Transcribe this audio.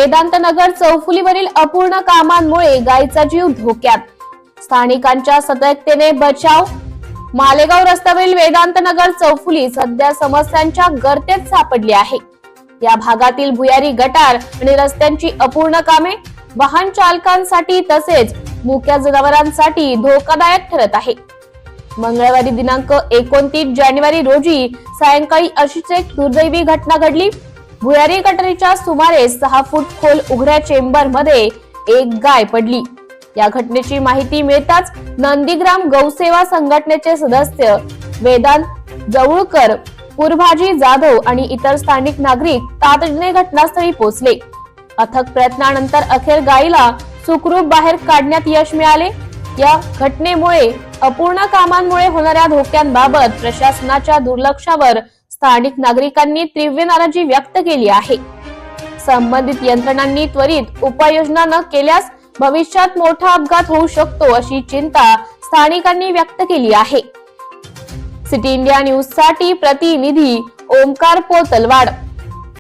वेदांतनगर चौफुलीवरील अपूर्ण कामांमुळे गायीचा जीव धोक्यात, स्थानिकांच्या सतर्कतेने बचाव। मालेगाव रस्त्यावरील वेदांतनगर चौफुली सध्या समस्यांच्या गर्तेत सापडली आहे। या भागातील भुयारी गटार आणि रस्त्यांची अपूर्ण कामे वाहन चालकांसाठी तसेच मुक्या जनावरांसाठी धोकादायक ठरत आहे। मंगळवारी दिनांक 29 जानेवारी रोजी सायंकाळी अशीच एक दुर्दैवी घटना घडली। भुयारी गटारीच्या सुमारे 6 फूट खोल उघड्या चेंबर मध्ये एक गाय पडली। या घटनेची माहिती मिळताच नंदीग्राम गौसेवा संघटनेचे सदस्य वेदांत जवळकर, पुरभाजी जाधव आणि इतर स्थानिक नागरिक तातडीने घटनास्थळी पोहोचले। अथक प्रयत्नानंतर अखेर गायीला सुखरूप बाहेर काढण्यात यश मिळाले। या घटनेमुळे अपूर्ण कामांमुळे होणाऱ्या धोक्यांबाबत प्रशासनाच्या दुर्लक्षावर स्थानिक नागरिकांनी तीव्र नाराजी व्यक्त केली आहे। संबंधित यंत्रणांनी त्वरित उपाययोजना न केल्यास भविष्यात मोठा अपघात होऊ शकतो अशी चिंता स्थानिकांनी व्यक्त केली आहे। सिटी इंडिया न्यूज साठी प्रतिनिधी ओमकार पोतलवाड।